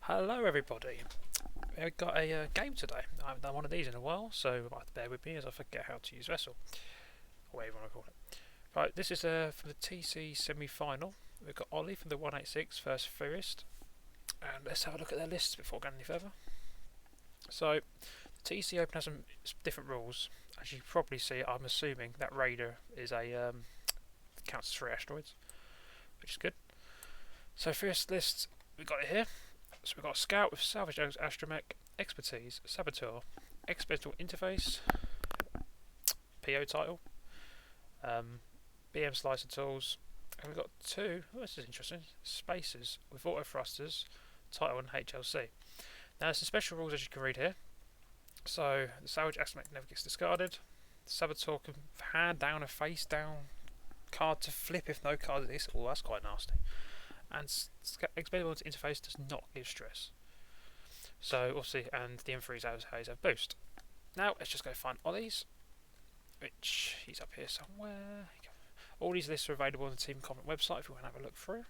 Hello everybody, we've got a game today. I haven't done one of these in a while, so you might have to bear with me as I forget how to use Vessel, or whatever you want to call it. Right, this is for the TC semi-final. We've got Ollie from the 186 versus Theorist, and let's have a look at their lists before going any further. So, the TC Open has some different rules. As you probably see, I'm assuming that Raider is a counts as 3 asteroids, which is good. So first list, we've got it here. So we've got a Scout with Salvage Astromech, Expertise, Saboteur, Experimental Interface, PO title, BM Slicer Tools, and we've got two, this is interesting, Spacers with Auto Thrusters, title and HLC. Now there's some special rules as you can read here. So the Salvage Astromech never gets discarded, Saboteur can hand down a face down card to flip if no card exists. Oh, that's quite nasty. And Expendable Interface does not give stress. So obviously, and the M3's always have boost. Now let's just go find Ollie's, which he's up here somewhere. All these lists are available on the Team Comment website if you want to have a look through.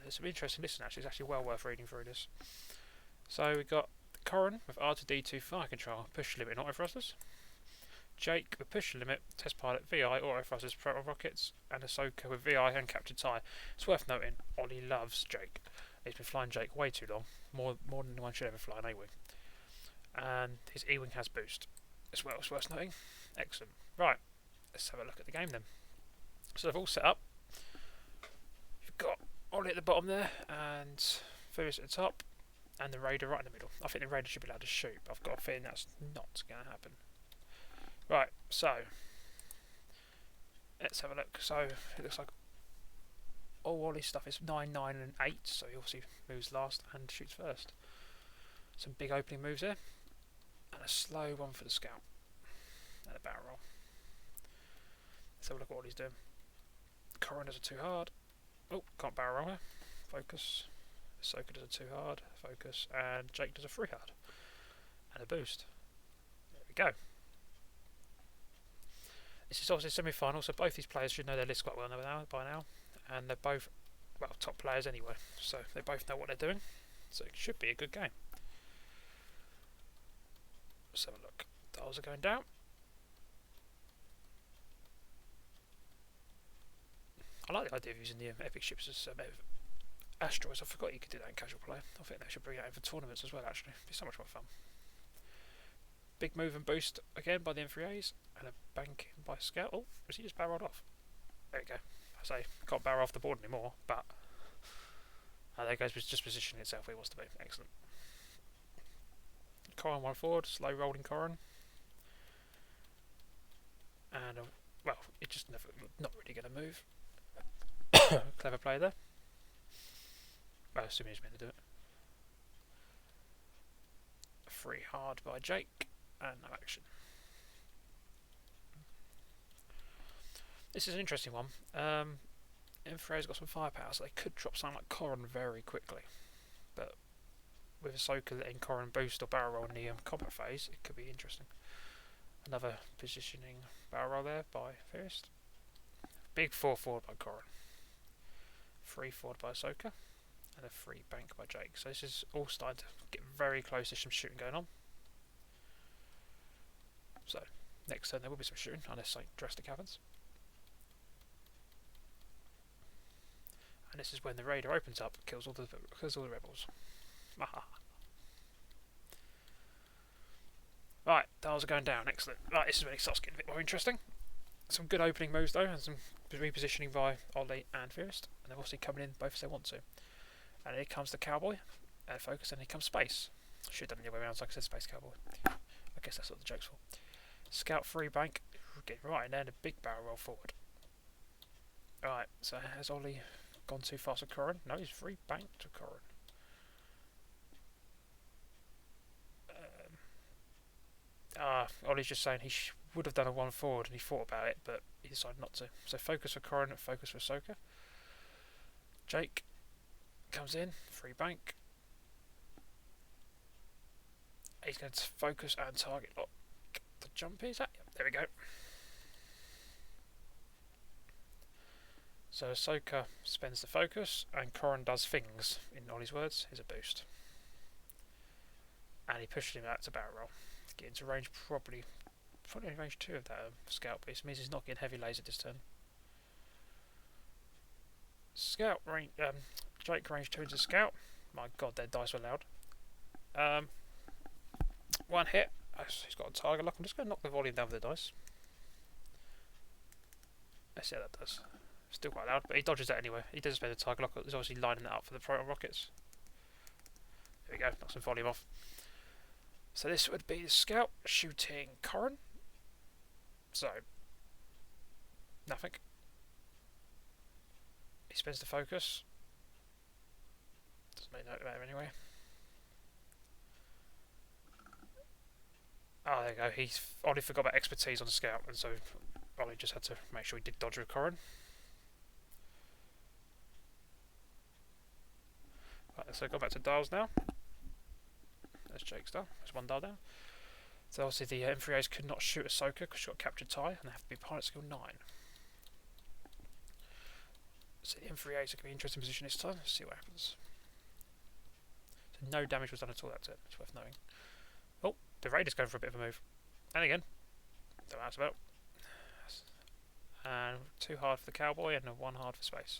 There's some interesting lists actually. It's actually well worth reading through this. So we've got Corin with R2D2 fire control, push limit and auto thrusters. Jake with push limit, test pilot, VI, auto thrusters, proton rockets, and Ahsoka with VI and captured tie. It's worth noting, Ollie loves Jake. He's been flying Jake way too long, more than one should ever fly an A-wing. And his E-wing has boost as well. It's worth noting. Excellent. Right, let's have a look at the game then. So they've all set up. You've got Ollie at the bottom there, and Theorist at the top, and the Raider right in the middle. I think the Raider should be allowed to shoot, but I've got a feeling that's not going to happen. Right, so let's have a look. So it looks like all Ollie's stuff is 9, 9 and 8, so he obviously moves last and shoots first. Some big opening moves there, and a slow one for the Scout, and a barrel roll. Let's have a look at what he's doing. Corin does a 2 hard. Oh, can't barrel roll her. Focus. Ahsoka does a 2 hard. Focus. And Jake does a 3 hard. And a boost. There we go. This is obviously a semi-final, so both these players should know their list quite well by now, and they're both, well, top players anyway, so they both know what they're doing, so it should be a good game. Let's have a look. Dials are going down. I like the idea of using the epic ships as asteroids. I forgot you could do that in casual play. I think they should bring that in for tournaments as well, actually. It'd be so much more fun. Big move and boost again by the M3As, and a bank by Scout. Oh, was he just barreled off? There we go. I say, can't barrel off the board anymore, but there goes just positioning itself where it wants to be. Excellent. Corin 1 forward, slow rolling Corin. And, well, it's just not really going to move. Clever play there. Well, assuming he's meant to do it. 3 hard by Jake. And no action. This is an interesting one. M3's got some firepower, so they could drop something like Corin very quickly. But with Ahsoka letting Corin boost or barrel roll in the combat phase, it could be interesting. Another positioning barrel roll there by Theorist. Big 4 forward by Corin. 3 forward by Ahsoka. And a 3 bank by Jake. So this is all starting to get very close to some shooting going on. So, next turn there will be some shooting, unless something drastic happens. And this is when the Raider opens up, kills all the rebels. Right, dials are going down, excellent. Right, this is when it starts getting a bit more interesting. Some good opening moves though, and some repositioning by Ollie and Theorist. And they're obviously coming in both as they want to. And here comes the Cowboy, Focus, and here comes Space. Should have done the other way around, so like I said, Space Cowboy. I guess that's what the joke's for. Scout 3 bank, get right in there and a big barrel roll forward. Alright, so has Ollie gone too fast with Corin? No, he's 3 bank to Corin. Ollie's just saying he would have done a 1 forward and he thought about it, but he decided not to. So focus for Corin and focus for Ahsoka. Jake comes in, 3 bank. He's going to focus and target lock. The jump is that? Yep, there we go. So Ahsoka spends the focus, and Corran does things. In Ollie's words, is a boost. And he pushes him out to barrel roll. To get into range, probably in range 2 of that scout piece. It means he's not getting heavy laser this turn. Scout range, Jake range 2 into scout. My god, their dice were loud. One hit. He's got a target lock. I'm just going to knock the volume down with the dice. Let's see how that does. Still quite loud, but he dodges that anyway. He doesn't spend the target lock. He's obviously lining that up for the proton rockets. There we go. Knock some volume off. So this would be the scout shooting Corran. So nothing. He spends the focus. Doesn't make note about him anyway. Oh, there you go. He's Ollie forgot about expertise on the scout, and so Ollie just had to make sure he did dodge with Corran. Right, so go back to dials now. There's Jake's dial. There's one dial down. So obviously the M3As could not shoot Ahsoka because she got captured tie, and they have to be pilot skill 9. So the M3As are going to be in an interesting position this time. Let's see what happens. So no damage was done at all that turn. It's worth knowing. Oh, the Raider's going for a bit of a move. And again. Don't know what that's about. And 2 hard for the cowboy and 1 hard for space.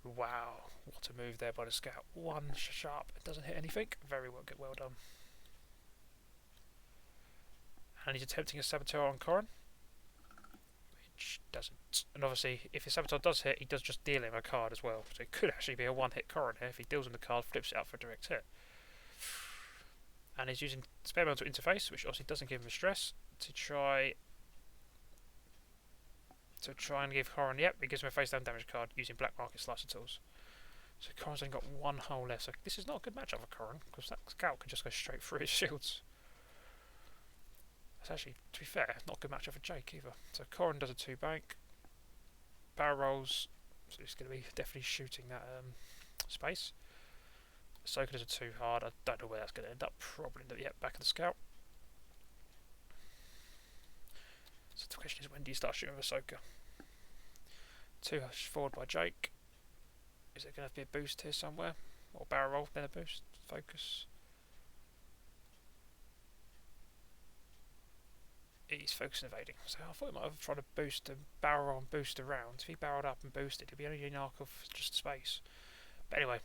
Wow, what a move there by the scout. 1 sharp, it doesn't hit anything. Very well done. And he's attempting a saboteur on Corran, which doesn't. And obviously, if his saboteur does hit, he does just deal him a card as well. So it could actually be a 1-hit Corran here. If he deals him the card, flips it out for a direct hit. And he's using spare mental interface, which obviously doesn't give him a stress, to try and give Corran, yep, it gives him a face down damage card using black market slicer tools. So Corran's only got 1 hole left. So this is not a good matchup for Corran, because that scout can just go straight through his shields. That's actually, to be fair, not a good matchup for Jake either. So Corran does a 2 bank, barrel rolls, so he's going to be definitely shooting that space. Ahsoka does a 2 hard. I don't know where that's going to end up. Probably back of the scout. So the question is, when do you start shooting with Ahsoka? 2 forward by Jake. Is there going to be a boost here somewhere? Or barrel roll, then a boost? Focus. He's focus and evading. So I thought he might have tried to boost and barrel roll and boost around. If he barreled up and boosted, it'd be only an arc of just space. But anyway,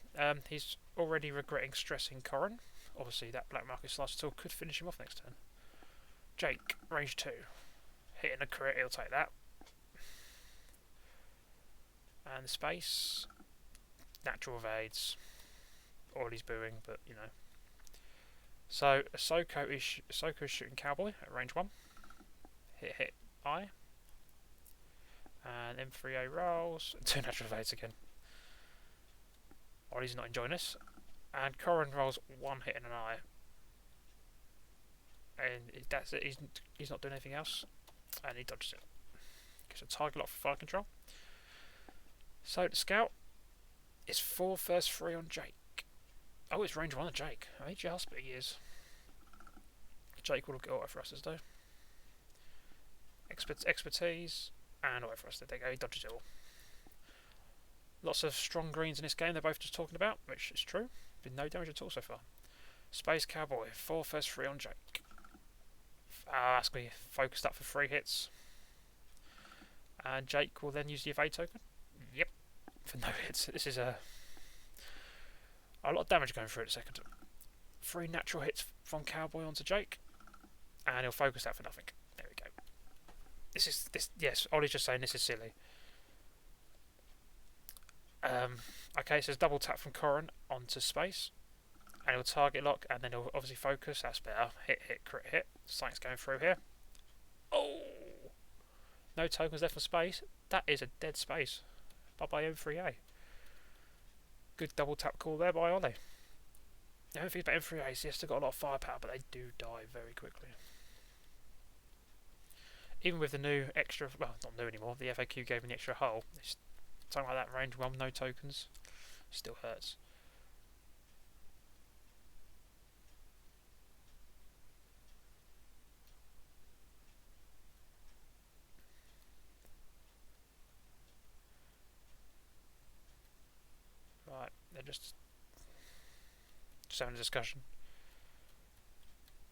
he's already regretting stressing Corran. Obviously that black market slicer tool could finish him off next turn. Jake, range 2. Hitting a crit, he'll take that. And the space. Natural evades. Ollie's booing, but you know. So Ahsoka is shooting cowboy at range 1. Hit eye. And M3A rolls. 2 natural evades again. Ollie's not enjoying this. And Corran rolls 1 hit in an eye. And that's it. He's not doing anything else. And he dodges it. Gets a target lock for fire control. So the scout is 4 first 3 on Jake. Oh, it's range 1 on Jake. I mean, just but he is. Jake will get auto thrusters though. Expertise and auto thruster. There you go. He dodges it all. Lots of strong greens in this game. They're both just talking about, which is true. Been no damage at all so far. Space Cowboy 4 first 3 on Jake. That's going to be focused up for 3 hits. And Jake will then use the evade token. Yep. For no hits. This is a lot of damage going through it a second. 3 natural hits from Cowboy onto Jake. And he'll focus that for nothing. There we go. Yes, Ollie's just saying this is silly. Okay, so it's double tap from Corran onto space. And he'll target lock, and then he'll obviously focus. That's better. Hit, crit, hit. Something's going through here. Oh! No tokens left for space. That is a dead space. Bye-bye M3A. Good double tap call there by Ollie. The only thing about M3As, yes, they've got a lot of firepower, but they do die very quickly. Even with the new extra, well, not new anymore, the FAQ gave me the extra hull. Something like that, range 1, no tokens, still hurts. They're just having a discussion.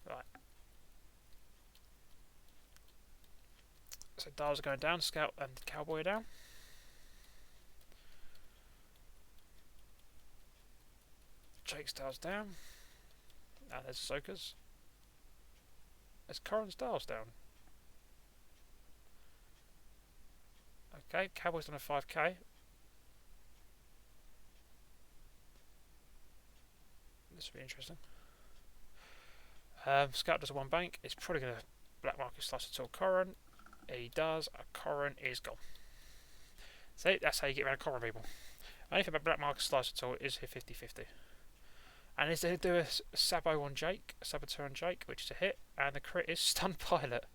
Right. So Dials are going down, Scout and Cowboy are down. Jake's Dials down. And there's Ahsoka's. There's Corrin's Dials down. Okay, Cowboy's done a 5k. This will be interesting. Scout does a 1 bank. It's probably going to black market slice until Corrin. He does. Corrin is gone. See, that's how you get around Corrin, people. Only thing about black market slice until is here 50-50. And is they do a Sabo on Jake, a Saboteur on Jake, which is a hit, and the crit is Stun Pilot.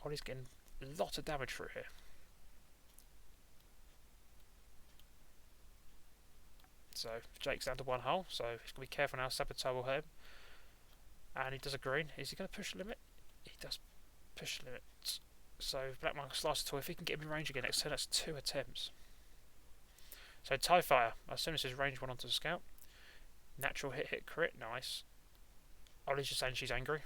Ollie's getting a lot of damage through here. So Jake's down to 1 hull, so he's got to be careful now. Saboteur will hurt him. And he does a green. Is he going to push the limit? He does push the limit. So Black Market Slicer Tool, if he can get him in range again next turn, that's 2 attempts. So TIE Fighter, I assume this is range 1 onto the Scout. Natural hit crit, nice. Ollie's just saying she's angry.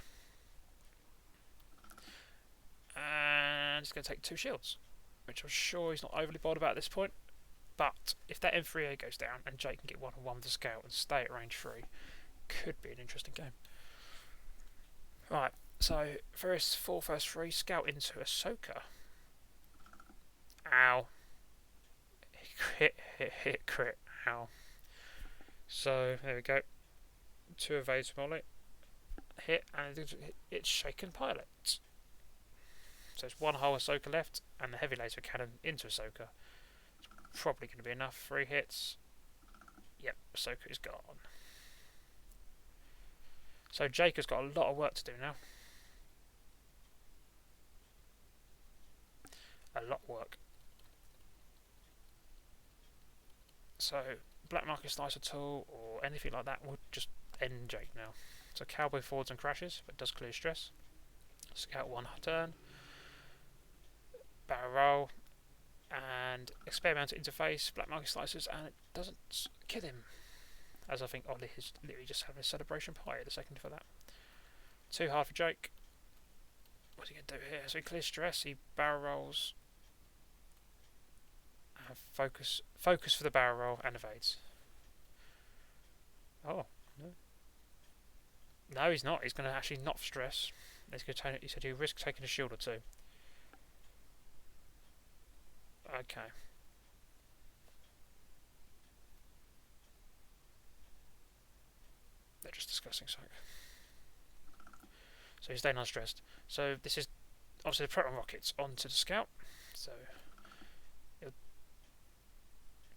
And he's going to take 2 shields, which I'm sure he's not overly bothered about at this point. But if that M3A goes down and Jake can get 1-on-1 with the Scout and stay at range 3, could be an interesting game. Right, so Theorist 4 first 3, Scout into Ahsoka. Ow. Hit, crit, ow. So, there we go. 2 evades from Ollie. Hit, and it's Shaken Pilot. So it's 1 hull Ahsoka left, and the heavy laser cannon into Ahsoka. It's probably going to be enough. 3 hits. Yep, Ahsoka is gone. So Jake has got a lot of work to do now. A lot of work. So Black Market Slicer Tool or anything like that would just end Jake now. So Cowboy forwards and crashes, but does clear stress. Scout 1 turn. Barrel roll. And experimental interface, Black Market Slicers, and it doesn't kill him. As I think Ollie is literally just having a celebration party the second for that. Too hard for Jake. What's he going to do here? So he clears stress, he barrel rolls. And focus for the barrel roll and evades. Oh, no. No, he's not. He's going to actually not stress. He's going to he said he'll risk taking a shield or 2. Okay. They're just discussing something. So he's staying unstressed. So this is obviously the proton rockets onto the Scout. So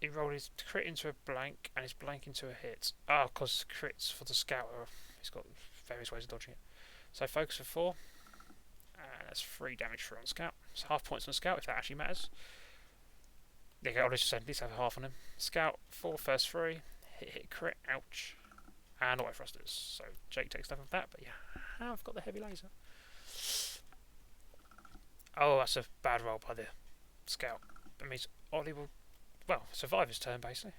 he rolled his crit into a blank and his blank into a hit. Ah, because crits for the Scout he's got various ways of dodging it. So focus for 4. And that's 3 damage for on Scout. So half points on Scout if that actually matters. There you go, I'll just at least have half on him. Scout 4 first 3. Hit crit, ouch. And auto thrusters. So Jake takes stuff of that, but yeah, I've got the heavy laser. Oh, that's a bad roll by the Scout. That means Ollie will, well, survive his turn basically.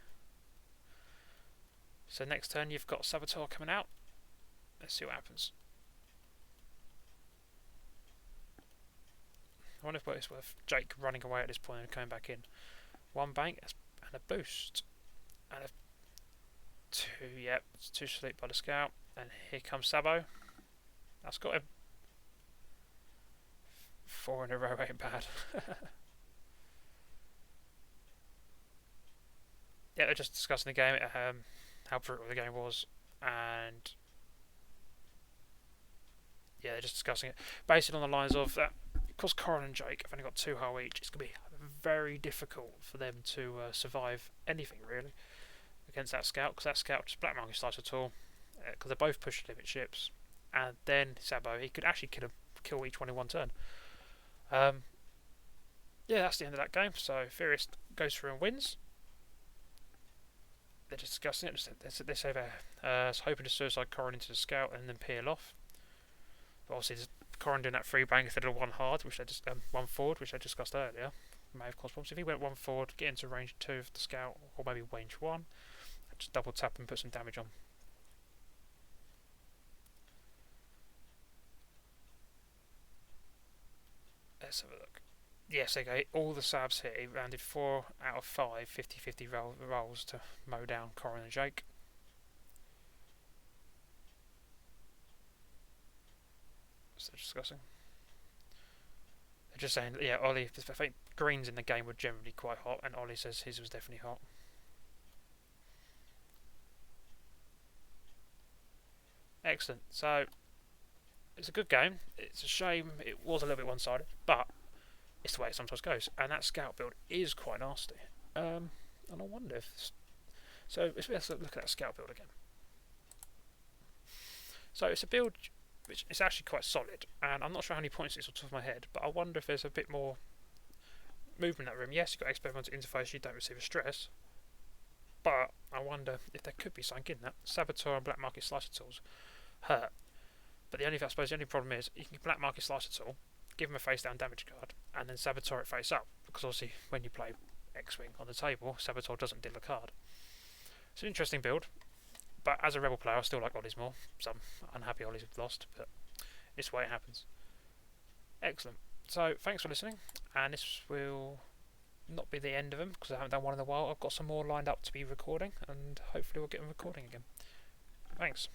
So next turn you've got Saboteur coming out. Let's see what happens. I wonder if it's worth Jake running away at this point and coming back in. 1 bank and a boost. And a 2, yep, it's 2 sleep by the Scout. And here comes Sabo. That's got him. 4 in a row ain't bad. Yeah, they're just discussing the game, how brutal the game was, and yeah, they're just discussing it. Based on the lines of that, because Corrin and Jake have only got 2 hull each, it's going to be very difficult for them to survive anything really against that Scout, because that Scout just Black Market Slicer Tool, because they're both push limit ships, and then Sabo, he could actually kill each one in 1 turn. Yeah, that's the end of that game. So Theorist goes through and wins. They're just discussing it. They say they're hoping to suicide Corrin into the Scout and then peel off. But obviously, Corrin doing that 3 bang instead of 1 hard, which they just 1 forward, which I discussed earlier. may have caused problems. If he went one forward, get into range 2 of the scout, or maybe range 1, just double tap and put some damage on. Let's have a look. Yes, okay, all the sabs hit. He landed 4 out of 5 50-50 rolls to mow down Corin and Jake. So discussing. They're just saying, yeah, Ollie, I think greens in the game were generally quite hot, and Ollie says his was definitely hot. Excellent. So, it's a good game. It's a shame it was a little bit one-sided, but it's the way it sometimes goes. And that scout build is quite nasty. And I wonder if... So, let's look at that scout build again. So, it's a build which is actually quite solid, and I'm not sure how many points it's off the top of my head, but I wonder if there's a bit more movement in that room. Yes, you've got experimental interface, you don't receive a stress, but I wonder if there could be something in that. Saboteur and Black Market Slicer tools hurt, but I suppose the only problem is you can Black Market Slicer tool, give them a face down damage card, and then Saboteur it face up, because obviously when you play X-Wing on the table, Saboteur doesn't deal a card. It's an interesting build. But as a Rebel player, I still like Ollies more. Some unhappy Ollies have lost, but it's the way it happens. Excellent. So, thanks for listening. And this will not be the end of them, because I haven't done one in a while. I've got some more lined up to be recording, and hopefully we'll get them recording again. Thanks.